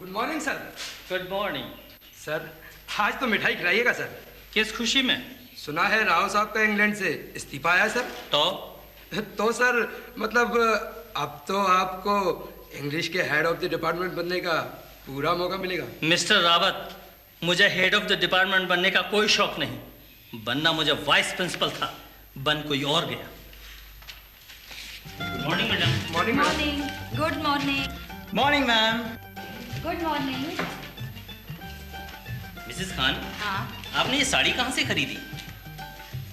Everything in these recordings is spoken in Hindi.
Good morning sir. Good morning sir आज तो मिठाई खिलाइएगा सर। किस खुशी में? सुना है राव साहब का इंग्लैंड से इस्तीफा आया सर। तो सर मतलब अब तो आपको इंग्लिश के हेड ऑफ द डिपार्टमेंट बनने का पूरा मौका मिलेगा। मिस्टर रावत, मुझे हेड ऑफ द डिपार्टमेंट बनने का कोई शौक नहीं। बनना मुझे वाइस प्रिंसिपल था, बन कोई और गया। Good morning madam. Morning morning. Good morning. Morning ma'am. Good morning. Mrs Khan, हाँ। आपने ये साड़ी कहाँ से खरीदी?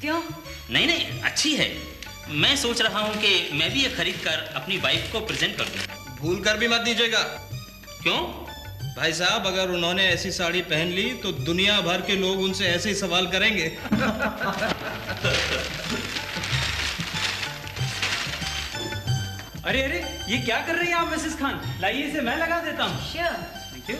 क्यों? नहीं अच्छी है। मैं सोच रहा हूँ कि मैं भी ये खरीद कर अपनी वाइफ को प्रेजेंट कर दूँ। भूल कर भी मत दीजिएगा। क्यों? भाई साहब, अगर उन्होंने ऐसी साड़ी पहन ली तो दुनिया भर के लोग उनसे ऐसे ही सवाल करेंगे। अरे ये क्या कर रही हैं आप मिसेस खान? लाइए इसे मैं लगा देता हूँ। Sure. Thank you.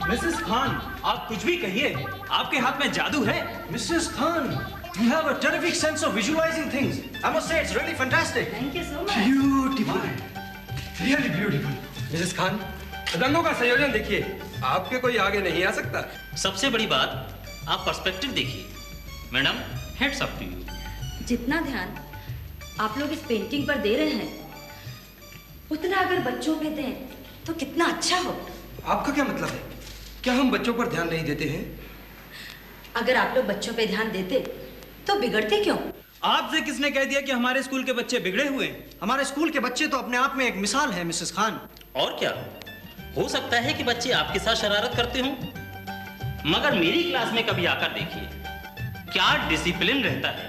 Mrs Khan, आप कुछ भी कहिए, आपके हाथ में जादू है। Mrs. Khan, you have a terrific sense of visualizing things. I must say it's really fantastic. Thank you so much. Beautiful. Really beautiful. Mrs Khan, रंगों का संयोजन देखिए, आपके कोई आगे नहीं आ सकता। सबसे बड़ी बात, आप पर्सपेक्टिव देखिए। Madam, heads up to you. जितना ध्यान आप लोग इस पेंटिंग पर दे रहे हैं, उतना अगर बच्चों पे दें तो कितना अच्छा हो। आपका क्या मतलब है? क्या हम बच्चों पर ध्यान नहीं देते हैं? अगर आप लोग बच्चों पे ध्यान देते तो बिगड़ते क्यों? आपसे किसने कह दिया कि हमारे स्कूल के बच्चे बिगड़े हुए हैं? हमारे स्कूल के बच्चे तो अपने आप में एक मिसाल है मिसेस खान। और क्या हो सकता है कि बच्चे आपके साथ शरारत करते हों, मगर मेरी क्लास में कभी आकर देखिए क्या डिसिप्लिन रहता है।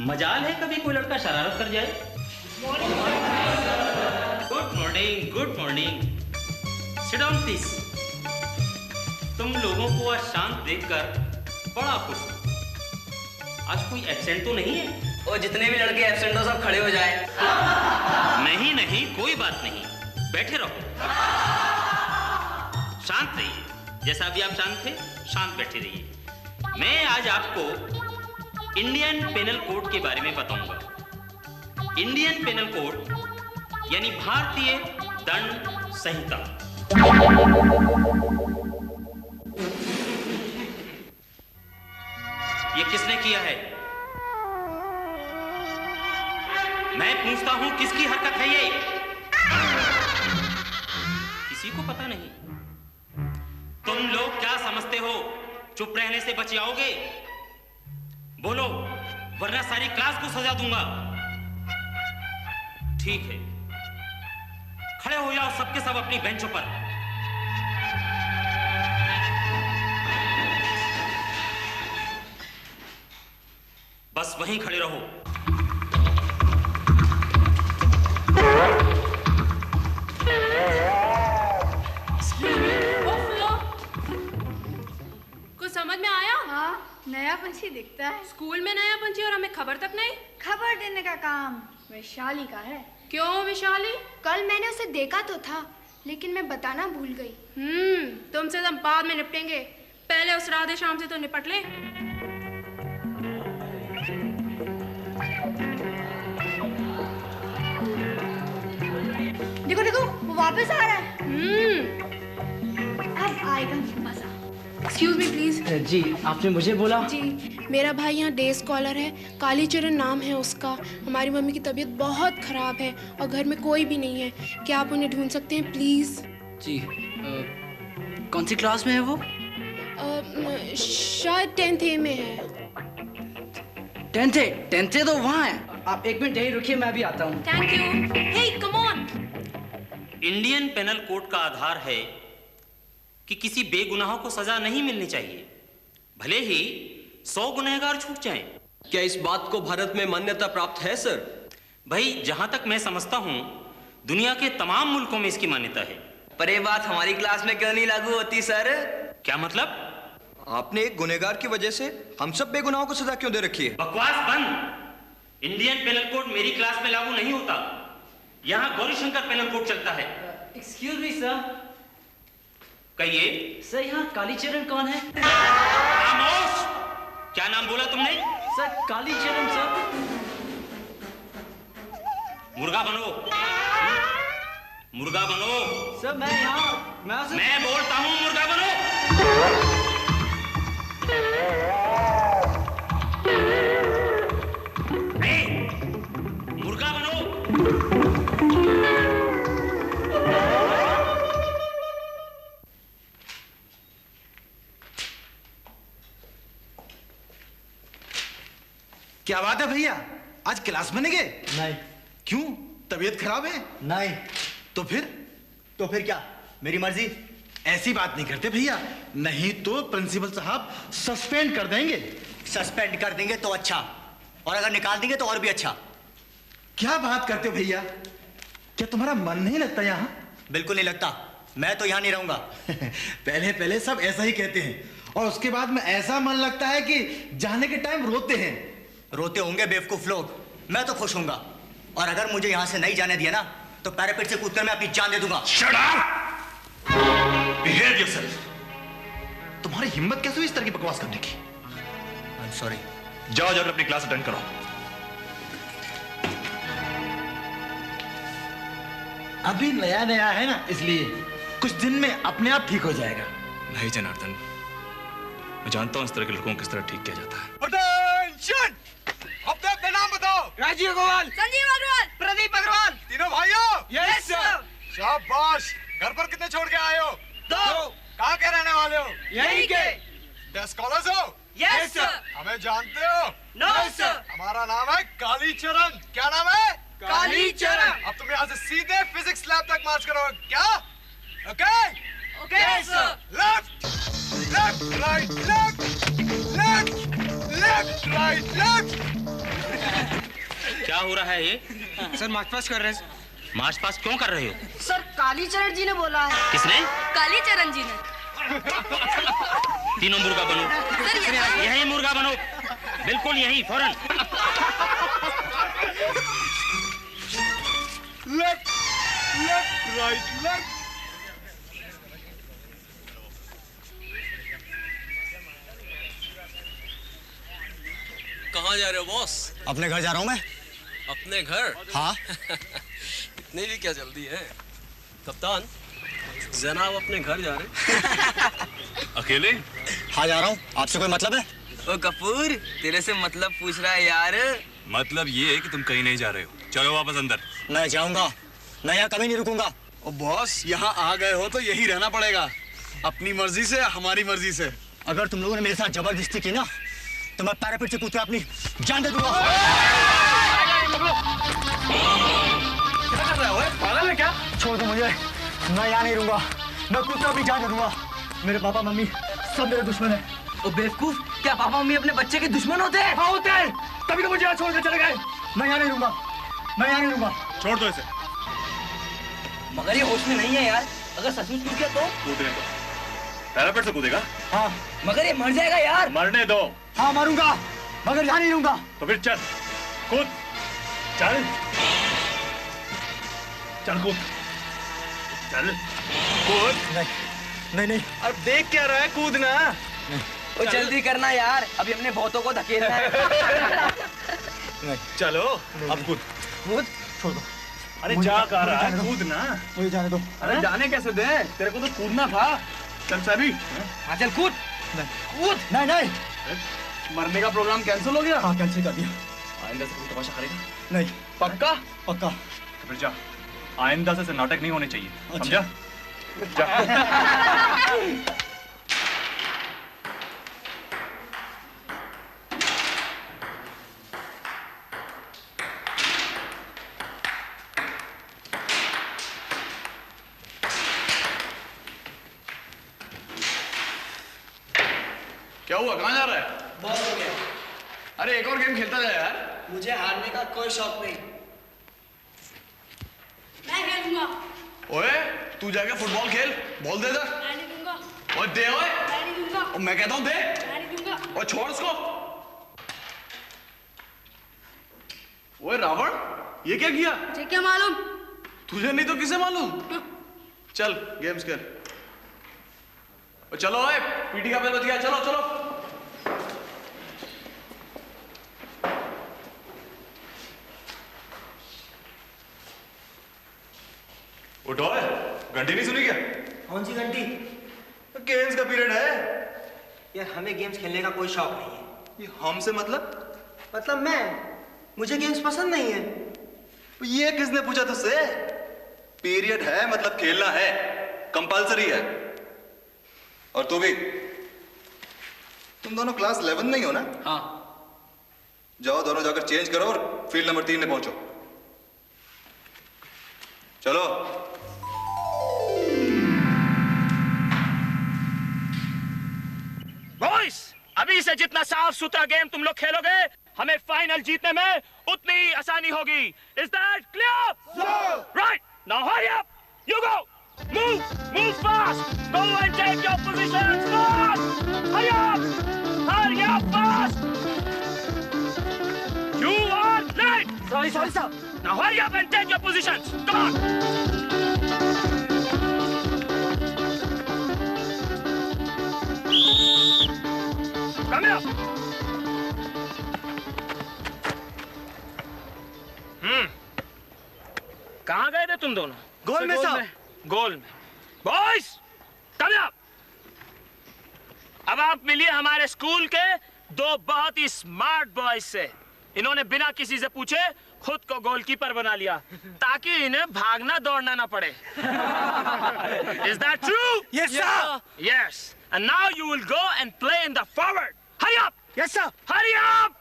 मजाल है कभी कोई लड़का शरारत कर जाए। Good morning. Good morning. Sit down please. तुम लोगों को आज शांत देखकर बड़ा खुश हूं। आज कोई एब्सेंट तो नहीं है? और जितने भी लड़के एब्सेंट हो सब खड़े हो जाए। नहीं कोई बात नहीं, बैठे रहो। शांत रहिए, जैसा अभी आप शांत थे, शांत बैठे रहिए। मैं आज आपको इंडियन पेनल कोड के बारे में बताऊंगा। इंडियन पेनल कोड यानी भारतीय दंड संहिता। ये किसने किया है? मैं पूछता हूं, किसकी हरकत है ये? किसी को पता नहीं। तुम लोग क्या समझते हो चुप रहने से बच जाओगे? बोलो, वरना सारी क्लास को सजा दूंगा। ठीक है, खड़े हो जाओ सबके सब अपनी बेंचों पर। बस वहीं खड़े रहो। कुछ समझ में आया? हाँ, नया पंछी दिखता है। स्कूल में नया पंछी और हमें खबर तक नहीं। खबर देने का काम वैशाली का है। क्यों वैशाली? कल मैंने उसे देखा तो था, लेकिन मैं बताना भूल गई। तुमसे हम बाद में निपटेंगे, पहले उस राधे श्याम से तो निपट ले। देखो देखो, वो वापस आ रहा है। अब आएगा मजा। Excuse me please. जी, आपने मुझे बोला? जी, मेरा भाई यहाँ डे स्कॉलर है, कालीचरण नाम है उसका। हमारी मम्मी की तबीयत बहुत खराब है और घर में कोई भी नहीं है। क्या आप उन्हें ढूंढ सकते हैं प्लीज? जी, कौन सी क्लास में है वो? शायद 10th A में है। 10th A तो वहाँ है। आप एक मिनट यहीं रुकिए, मैं अभी आता हूँ। Thank you. Hey come on. Indian penal code का आधार है कि किसी बेगुनाह को सजा नहीं मिलनी चाहिए, भले ही 100 गुनहगार छूट जाएं। क्या इस बात को भारत में मान्यता प्राप्त है सर? भाई, जहां तक मैं समझता हूं दुनिया के तमाम मुल्कों में इसकी मान्यता है। पर ये बात हमारी क्लास में क्यों नहीं लागू होती सर? क्या मतलब? आपने एक गुनहगार की वजह से हम सब बेगुनाहों को सजा क्यों दे रखी है? बकवास बंद। इंडियन पेनल कोड मेरी क्लास में लागू नहीं होता। यहाँ गौरीशंकर पेनल कोड चलता है। Excuse me sir. कहिए। सर, यहाँ कालीचरण कौन है? खामोश! क्या नाम बोला तुमने? Sir, Kalicharan sir. मुर्गा बनो, मुर्गा बनो। सर मैं बोलता हूँ मुर्गा बनो। मुर्गा बनो। क्या बात है भैया, आज क्लास में नहीं गए? नहीं। क्यों, तबीयत खराब है? नहीं। तो फिर क्या, मेरी मर्जी? ऐसी बात नहीं करते भैया, नहीं तो प्रिंसिपल साहब सस्पेंड कर देंगे। सस्पेंड कर देंगे तो अच्छा, और अगर निकाल देंगे तो और भी अच्छा। क्या बात करते हो भैया, क्या तुम्हारा मन नहीं लगता यहाँ? बिल्कुल नहीं लगता, मैं तो यहाँ नहीं रहूंगा। पहले पहले सब ऐसा ही कहते हैं, और उसके बाद में ऐसा मन लगता है कि जाने के टाइम रोते हैं। रोते होंगे बेवकूफ लोग, मैं तो खुश होऊंगा। और अगर मुझे यहाँ से नहीं जाने दिया ना, तो पैरापेट से कूदकर मैं अपनी जान दे दूंगा। Shut up! Behave yourself. तुम्हारी हिम्मत कैसे हुई इस तरह की बकवास करने की? I'm sorry. जाओ जाकर अपनी क्लास अटेंड करो। अभी नया नया है ना, इसलिए कुछ दिन में अपने आप ठीक हो जाएगा। नहीं जनार्दन, मैं जानता हूं इस तरह के लोगों को किस तरह ठीक किया जाता है। अटेंशन! अपने नाम बताओ। राजीव अग्रवाल, संजीव अग्रवाल, प्रदीप अग्रवाल। तीनों भाइयों। Yes sir. शाबाश। घर पर कितने छोड़ के आए हो? 2। कहाँ के रहने वाले हो? यहीं के। 10 स्कॉलर्स हो? Yes sir. हमें जानते हो? No sir. हमारा नाम है कालीचरण। क्या नाम है? कालीचरण। अब तुम यहाँ से सीधे फिजिक्स लैब तक मार्च करोगे, क्या? Okay? Okay sir. Left, left, right, left, left, left, right, left. क्या हो रहा है ये? सर मार्च पास्ट कर रहे हैं। मार्च पास्ट क्यों कर रहे हो? सर कालीचरण जी ने बोला है। किसने? कालीचरण जी ने। तीनों मुर्गा बनो। यही मुर्गा बनो, बिल्कुल यही, फौरन। Left, left, right, left. कहाँ जा रहे हो बॉस? अपने घर जा रहा हूँ मैं। अपने घर? हाँ। इतनी भी क्या जल्दी है कप्तान? जनाब अपने घर जा रहे हैं। अकेले? हाँ जा रहा हूँ, आपसे कोई मतलब है? ओ कपूर, तेरे से मतलब पूछ रहा है यार। मतलब ये है कि तुम कहीं नहीं जा रहे हो। चलो वापस अंदर। मैं जाऊंगा, मैं यहाँ कभी नहीं रुकूंगा। ओ बॉस, यहाँ आ गए हो तो यही रहना पड़ेगा, अपनी मर्जी से, हमारी मर्जी से। अगर तुम लोगों ने मेरे साथ जबरदस्ती की ना, तो मैं पैरापेट से कूदकर अपनी जान दे दूंगा। क्या कर रहा है? पागल है क्या? छोड़ दो मुझे, मैं यहाँ नहीं रहूंगा, मैं कूदकर अपनी जान दे दूंगा। मेरे पापा मम्मी सब मेरे दुश्मन है। ओ बेवकूफ, क्या पापा मम्मी अपने बच्चे के दुश्मन होते हैं? हाँ होते हैं, तभी तो मुझे यहाँ छोड़ के चले गए। मैं यहाँ नहीं रहूंगा, मैं यहाँ नहीं रहूंगा। छोड़ दो इसे। मगर ये होश में नहीं है यार, अगर सचमुच कूद गया तो? कूदने दो। पैरापेट से कूदेगा? हाँ। मगर ये मर जाएगा यार। मरने दो। हाँ मारूंगा, मगर यहाँ नहीं रहूंगा। तो फिर चल, कूद, चल, चल कूद, चल, कूद। नहीं नहीं। अब देख क्या रहा है, कूदना। ओ जल्दी करना यार, अभी हमने बहुतों को धकेलना है। चलो, अब कूद। कूद, छोड़ दो। अरे जा कह रहा है, कूदना। मुझे जाने दो। अरे जाने कैसे दे, तेरे को तो कूदना था। चल सभी। हाँ चल कूद। कूद। नहीं नहीं। मरने का प्रोग्राम कैंसिल हो गया? हाँ कैंसिल कर दिया। आइंदा से कोई तमाशा करेगा? नहीं। पक्का? पक्का। फिर जा, आइंदा से नाटक नहीं होने चाहिए, समझा? जा। क्या हुआ, कहाँ जा रहा है? बहुत हो गया। अरे एक और गेम खेलता जाए यार। मुझे हारने का कोई शौक नहीं। मैं खेलूंगा। ओए, तू जाके फुटबॉल खेल, बॉल दे दे। मैं नहीं दूंगा। ओए दे ओए। मैं नहीं दूंगा। और मैं कहता हूँ दे। मैं नहीं दूंगा। और छोड़ इसको। ओए रावण, ये क्या किया? मुझे क्या मालूम? तुझे नहीं तो किसे मालूम? चल गेम्स खेल। और चलो ओए, पीटी का बेल बज गया, चलो चलो। उठो, घंटी नहीं सुनी क्या? कौन सी घंटी? गेम्स का पीरियड है यार, हमें गेम्स खेलने का कोई शौक नहीं है। ये हमसे मतलब मुझे गेम्स पसंद नहीं है। ये किसने पूछा तुझसे? पीरियड है मतलब खेलना है, कंपलसरी है। और तू भी, तुम दोनों क्लास 11 नहीं हो ना? हाँ। जाओ दोनों जाकर चेंज करो और फील्ड नंबर 3 में पहुंचो। चलो। बॉयज, अभी से जितना साफ सुथरा गेम तुम लोग खेलोगे, हमें फाइनल जीतने में उतनी आसानी होगी। Is that clear? Right, now hurry up, you go, move fast, go and take your positions fast, hurry up fast, you are late. Sorry sir. Now hurry up and take your positions, come on. Come here. कहाँ गए थे तुम दोनों? गोल में साहब। गोल में। Boys, come here. अब आप मिलिए हमारे स्कूल के दो बहुत ही स्मार्ट बॉयज से। इन्होंने बिना किसी से पूछे खुद को गोलकीपर बना लिया ताकि इन्हें भागना दौड़ना ना पड़े। Is that true? Yes, sir. Yes. And now you will go and play in the forward. Hurry up! Yes, sir. Hurry up!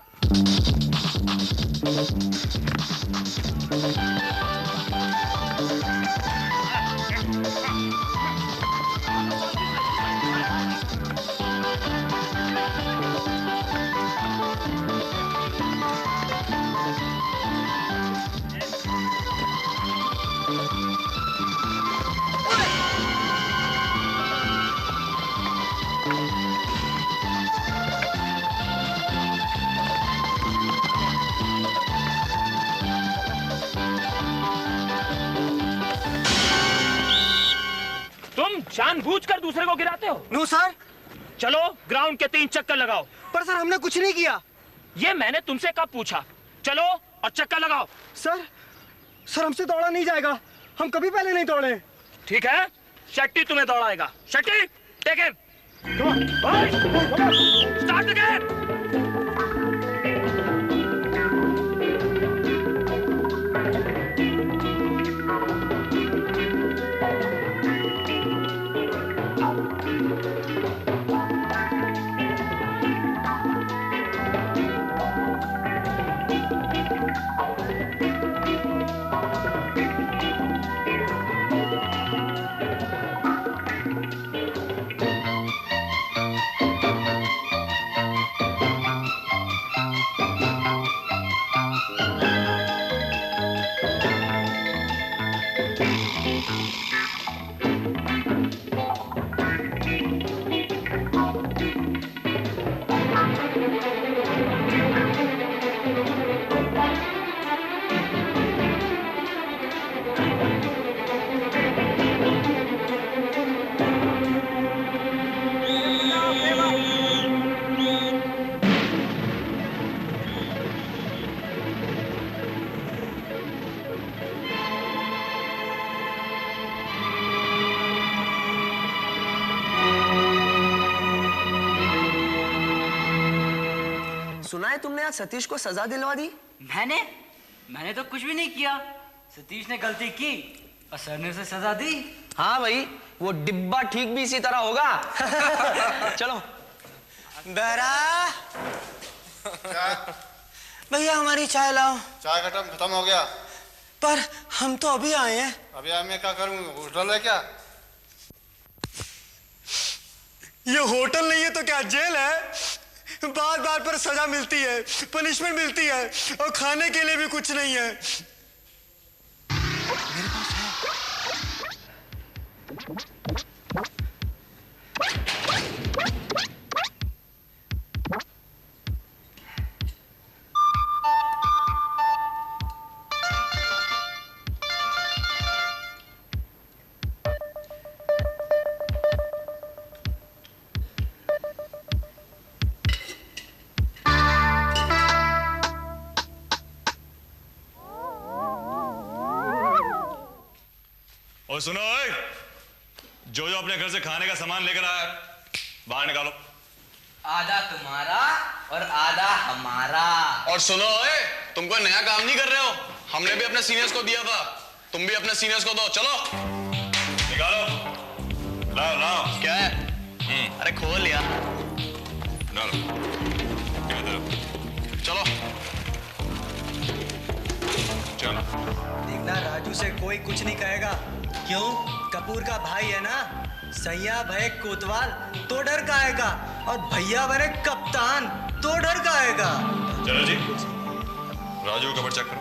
तुम जानबूझकर दूसरे को गिराते हो? No sir. चलो ग्राउंड के 3 चक्कर लगाओ। पर सर, हमने कुछ नहीं किया। ये मैंने तुमसे कब पूछा? चलो और चक्कर लगाओ। सर हमसे दौड़ा नहीं जाएगा, हम कभी पहले नहीं दौड़े। ठीक है, शेट्टी तुम्हें दौड़ाएगा। Shetty, take him. Start the game. सुना है तुमने आज सतीश को सजा दिलवा दी? मैंने तो कुछ भी नहीं किया। सतीश ने गलती की और सर ने उसे सजा दी। हाँ भाई, वो डिब्बा ठीक भी इसी तरह होगा। चलो। बेरा भैया, हमारी चाय लाओ। चाय का टाइम खत्म हो गया। पर हम तो अभी आए हैं। अभी मैं क्या करूं? होटल है क्या? ये होटल नहीं है तो क्या जेल है? बार बार पर सजा मिलती है, पनिशमेंट मिलती है और खाने के लिए भी कुछ नहीं है। मेरे पास है। और सुनो ओए, जो अपने घर से खाने का सामान लेकर आया बाहर निकालो। आधा तुम्हारा और आधा हमारा। और सुनो ओए, तुम कोई नया काम नहीं कर रहे हो, हमने भी अपने सीनियर्स को दिया था, तुम भी अपने सीनियर्स को दो। चलो निकालो। लाओ लाओ। क्या है? अरे खोल यार। डालो। चलो चलो। देखना राजू से कोई कुछ नहीं कहेगा। क्यों? कपूर का भाई है ना। सैया भय कोतवाल तो डर का आएगा, और भैया बने कप्तान तो डर का आएगा। चलो जी, राजू का कपड़ चेक करो।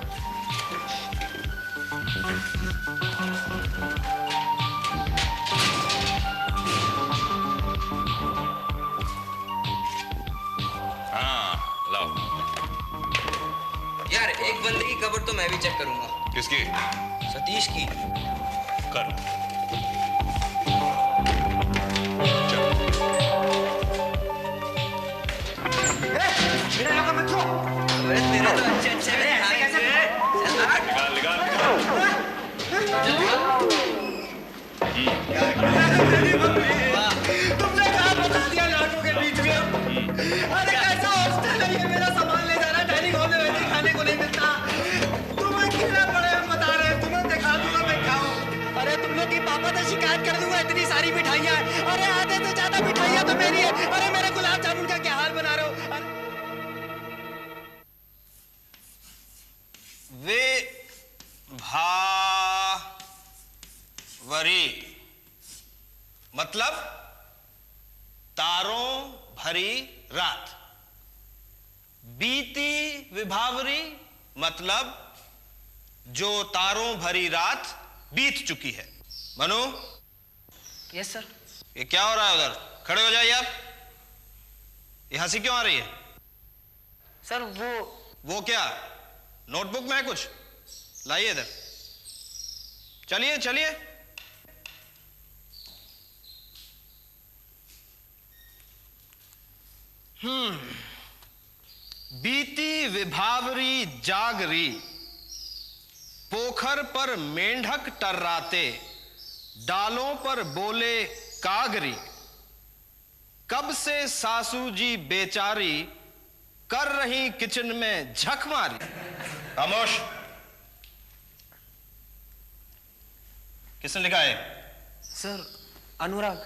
हाँ लाओ। यार एक बंदे की कबर तो मैं भी चेक करूंगा। किसकी? सतीश की। कर। मेरा लगा मत छो। अरे तेरे तो अच्छे अच्छे निकाल निकाल तुमने कहा बता दिया लाडू के बीच में। अरे कैसा हॉस्टल है ये, मेरा सामान ले जाना, डाइनिंग हॉल में वैसे खाने को नहीं मिलता। तुम अकेला पड़े हम बता रहे हैं, तुम्हें दिखा दूंगा मैं खाऊं। अरे तुम लोग की पापा से शिकायत कर दूंगा, इतनी सारी मिठाइयाँ। अरे आधे से ज्यादा मिठाइयाँ तो मेरी है। अरे मेरे गुलाब जामुन का क्या हाल बना रहे हो? वरी मतलब तारों भरी रात। बीती विभावरी मतलब जो तारों भरी रात बीत चुकी है। मनु। Yes sir. ये क्या हो रहा है उधर? खड़े हो जाइए आप। ये हंसी क्यों आ रही है? सर वो क्या नोटबुक में है कुछ? लाइए इधर। चलिए चलिए। बीती विभावरी जागरी, पोखर पर मेंढक टर्राते, डालों पर बोले कागरी, कब से सासू जी बेचारी कर रही किचन में झक मारी। खामोश। किसने लिखा है? सर अनुराग।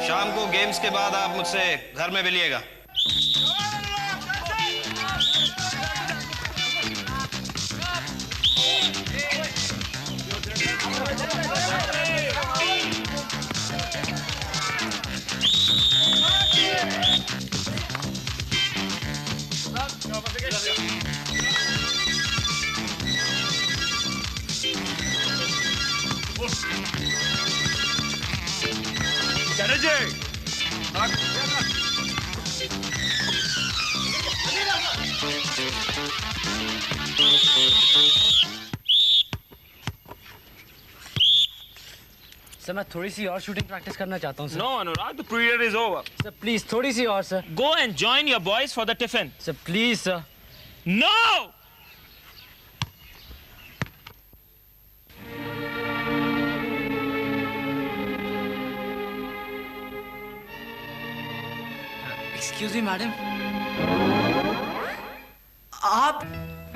शाम को गेम्स के बाद आप मुझसे घर में मिलिएगा। सर मैं थोड़ी सी और शूटिंग प्रैक्टिस करना चाहता हूँ sir. No, Anurag, the period is over. Sir please थोड़ी सी और sir. Go and join your boys for the tiffin. Sir please sir. No! Excuse me madam. आप?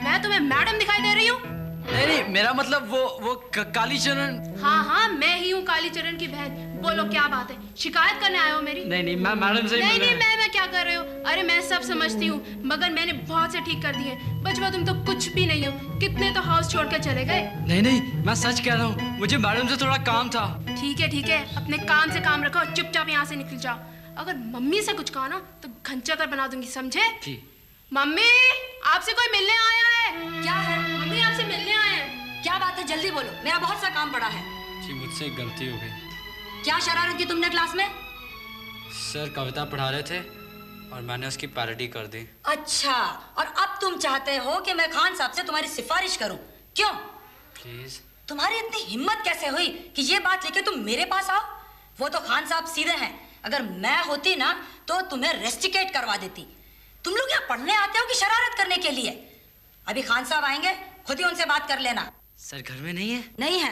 मैं तुम्हें मैडम दिखाई दे रही हूँ? नहीं मेरा मतलब वो कालीचरण। हाँ हाँ मैं ही हूँ कालीचरण की बहन। बोलो क्या बात है? शिकायत करने आए हो मेरी? नहीं मैं मैडम से नहीं मैं क्या कर रहे हो? अरे मैं सब समझती हूँ, मगर मैंने बहुत से ठीक कर दिए। बचवा तुम तो कुछ भी नहीं हो। कितने तो हाउस छोड़ कर चले गए। नहीं मैं सच कह रहा हूँ, मुझे मैडम से थोड़ा काम था। ठीक है अपने काम से काम रखो, चुपचाप यहाँ से निकल जाओ। अगर मम्मी से कुछ कहा ना तो घंचा कर बना दूंगी, समझे? मम्मी आपसे कोई मिलने आया है। क्या है? मम्मी आपसे मिलने आए हैं। क्या बात है? जल्दी बोलो, मेरा बहुत सा काम पड़ा है। जी मुझसे एक गलती हो गई। क्या शरारत की तुमने क्लास में? सर कविता पढ़ा रहे थे और मैंने उसकी पैरोडी कर दी। अच्छा, और अब तुम चाहते हो कि मैं खान साहब से तुम्हारी सिफारिश करूं? क्यों? प्लीज। तुम्हारी इतनी हिम्मत कैसे हुई कि ये बात लेके तुम मेरे पास आओ? वो तो खान साहब सीधे हैं। अगर मैं होती ना तो तुम्हें रेस्टिकेट करवा देती। तुम लोग यहाँ पढ़ने आते हो कि शरारत करने के लिए? अभी खान साहब आएंगे, खुद ही उनसे बात कर लेना। सर घर में नहीं है? नहीं है।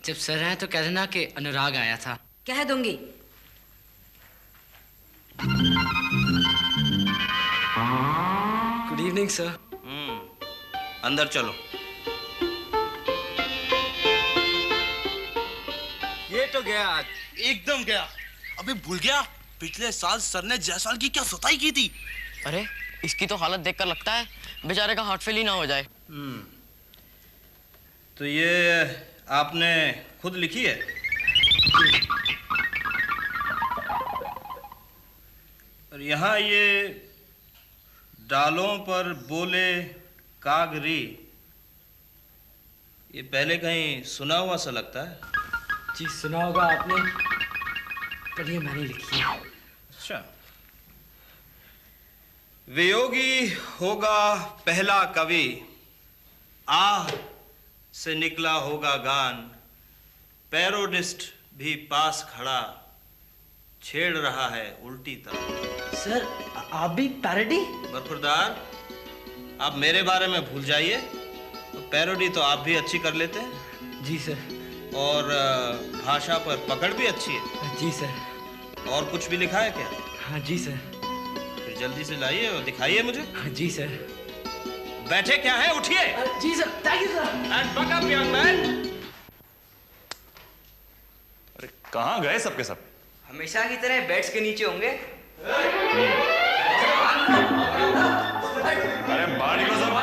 जब सर आए तो कह देना कि अनुराग आया था। कह दूंगी। Good evening sir. अंदर चलो। ये तो गया आज। एकदम गया। अबे भूल गया पिछले साल सर ने जायसवाल की क्या सताई की थी। अरे इसकी तो हालत देखकर लगता है बेचारे का हार्ट फेल ही ना हो जाए। तो ये आपने खुद लिखी है? और यहाँ ये डालों पर बोले कागरी, ये पहले कहीं सुना हुआ सा लगता है। जी सुना होगा आपने, पर ये मैंने लिखी है। अच्छा। वियोगी होगा पहला कवि, आह से निकला होगा गान, पैरोडिस्ट भी पास खड़ा छेड़ रहा है उल्टी तरह। सर आप भी पैरोडी? बरखुरदार, आप मेरे बारे में भूल जाइए, तो पैरोडी तो आप भी अच्छी कर लेते हैं। जी सर। और भाषा पर पकड़ भी अच्छी है। जी सर। और कुछ भी लिखा है क्या? हाँ जी सर। फिर जल्दी से लाइए और दिखाइए मुझे। हाँ जी सर। बैठे क्या है, उठिए। जी sir, thank you sir. And buck up young man. अरे कहाँ गए सबके सब? हमेशा की तरह बेड्स के नीचे होंगे। अरे बाहर निकलो सब।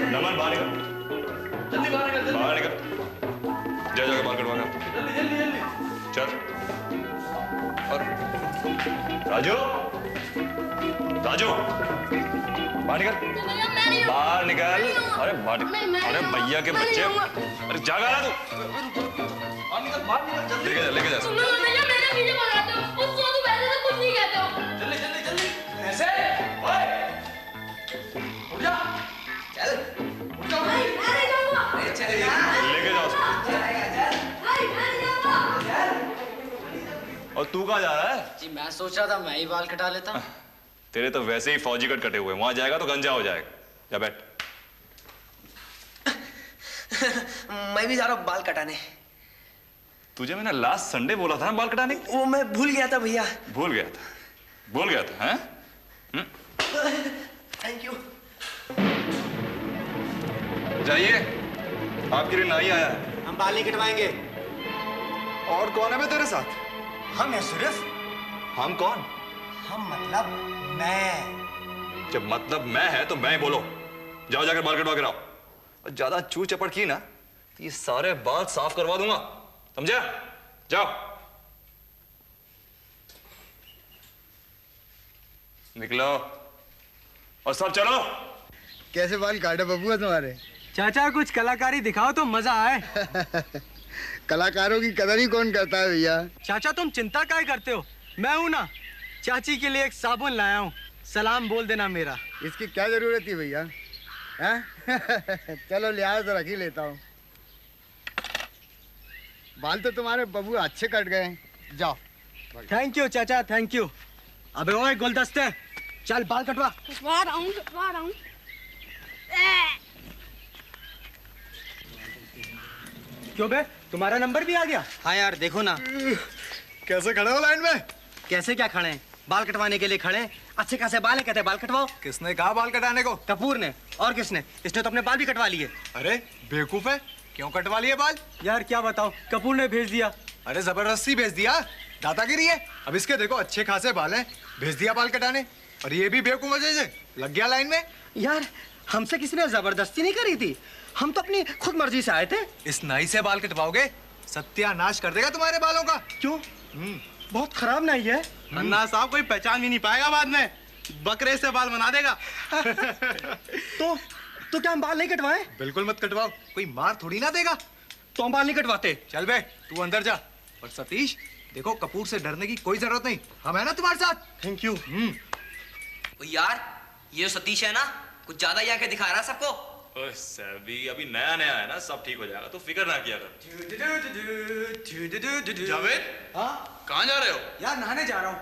नमन बाहर निकल। जल्दी बाहर निकल। जाकर बाल कटवा चल। और राजू, राजू बाहर निकल। बाहर निकल। अरे अरे भैया के बच्चे, अरे जागा ना तू। लेके जा लेके जाओ। और तू कहाँ जा रहा है? जी मैं सोच रहा था मैं ही बाल कटा लेता हूँ। तेरे तो वैसे ही फौजी कट कटे हुए, वहां जाएगा तो गंजा हो जाएगा। जा बैठ। मैं भी जा रहा हूँ बाल कटाने। तुझे मैंने लास्ट संडे बोला था ना बाल कटाने? वो मैं भूल गया था भैया। भूल गया था हैं? Thank you. जाइए, आपके लिए नाई आया है। हम बाल नहीं कटवाएंगे। और कौन है मैं तेरे साथ? हम है सिर्फ। हम कौन? हम मतलब मैं। जब मतलब मैं है तो मैं बोलो। जाओ जाकर बाल कटवा के लाओ। और ज्यादा चू चपड़ की ना तो ये सारे बाल साफ करवा दूंगा, समझा? जाओ। निकलो और सब चलो। कैसे बाल काटे बबुआ तुम्हारे? चाचा कुछ कलाकारी दिखाओ तो मजा आए। कलाकारों की कदर ही कौन करता है भैया। चाचा तुम चिंता काहे करते हो, मैं हूं ना। चाची के लिए एक साबुन लाया हूँ, सलाम बोल देना मेरा। इसकी क्या जरूरत थी भैया? चलो लिहाज तो रख ही लेता हूँ। बाल तो तुम्हारे बबुआ अच्छे कट गए। जाओ। थैंक यू चाचा, थैंक यू। अबे ओए गुलदस्ते, चल बाल कटवा। कटवा रहा हूँ। क्यों बे, तुम्हारा नंबर भी आ गया? हाँ यार देखो ना। कैसे खड़े हो लाइन में? कैसे क्या खड़े हैं? बाल कटवाने के लिए खड़े हैं। अच्छे खासे बाल है, कहते हैं बाल कटवाओ। किसने कहा बाल कटाने को? कपूर ने। और किसने? इसने तो अपने बाल भी कटवा लिए। अरे बेवकूफ है, क्यों कटवा लिए बाल? यार क्या बताओ, कपूर ने भेज दिया। अरे जबरदस्ती भेज दिया, दादागिरी है। अब इसके देखो अच्छे खासे बाल हैं, भेज दिया बाल कटाने। और ये भी बेवकूफ वजह से लग गया लाइन में। यार हमसे किसी ने जबरदस्ती नहीं करी थी, हम तो अपनी खुद मर्जी से आए थे। इस नाई से बाल कटवाओगे सत्यानाश कर देगा तुम्हारे बालों का। क्यों? बहुत खराब नाई है। अन्ना साहब कोई पहचान भी नहीं पाएगा बाद में, बकरे से बाल बना देगा। तो क्या हम बाल नहीं कटवाएं? बिल्कुल मत कटवाओ, कोई मार थोड़ी ना देगा। तो हम बाल नहीं कटवाते। चल बे तू अंदर जा। और सतीश देखो, कपूर से डरने की कोई जरूरत नहीं, हम है ना तुम्हारे साथ। Thank you. यार ये सतीश है ना, कुछ ज्यादा ही आके दिखा रहा है सबको। ओए सभी अभी नया नया है ना, सब ठीक हो जाएगा, तो फिक्र ना किया कर। जावेद, हाँ कहाँ जा रहे हो? यार नहाने जा रहा हूँ।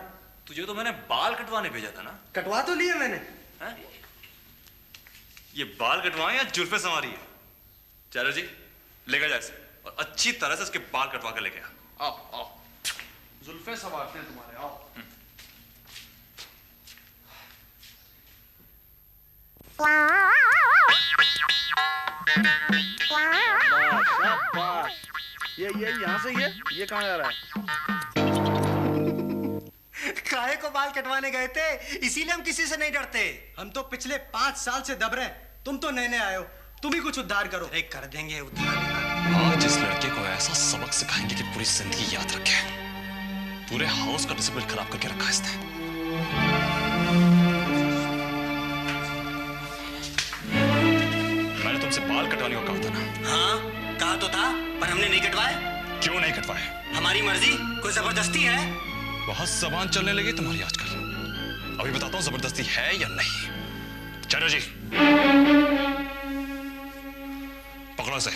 तुझे तो मैंने बाल कटवाने भेजा था ना? कटवा तो लिए मैंने। ये बाल कटवाए या जुल्फे संवारी है? चलो जी, लेकर जा इसे और अच्छी तरह से इसके बाल कटवा कर लेके आ। आओ आओ, जुल्फे संवारते हैं तुम्हारे, आओ। ये यहाँ से ये कहाँ जा रहा है? काहे को बाल कटवाने गए थे, इसीलिए हम किसी से नहीं डरते। हम तो पिछले 5 साल से दब रहे, तुम तो नए नए आए हो, तुम ही कुछ उद्धार करो। एक कर देंगे उद्धार। आज इस लड़के को ऐसा सबक सिखाएंगे कि पूरी जिंदगी याद रखे। पूरे हाउस का डिसिप्लिन खराब करके रखा इसने। मैंने तुमसे बाल कटवाने को कहा था ना? हाँ कहा तो था, पर हमने नहीं कटवाए। क्यों नहीं कटवाए? हमारी मर्जी, कोई जबरदस्ती है? बहुत जबान चलने लगी तुम्हारी आजकल। अभी बताता हूँ जबरदस्ती है या नहीं। चलो जी, पकड़ो इसे।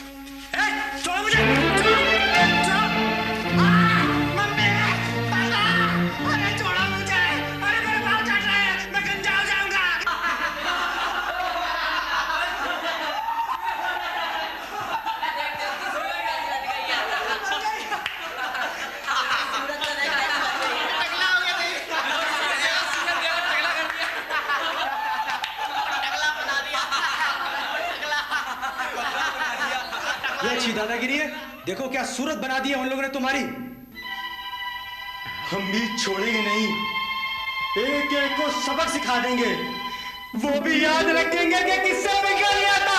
छोड़ो मुझे। मम्मी, पापा, अरे छोड़ो मुझे, अरे मेरे बाल काट रहे हैं, मैं गंजा हो जाऊंगा। ये अच्छी दादागिरी है, देखो क्या सूरत बना दी है उन लोगों ने तुम्हारी। हम भी छोड़ेंगे नहीं, एक एक को सबक सिखा देंगे, वो भी याद रखेंगे कि किससे निकल गया था।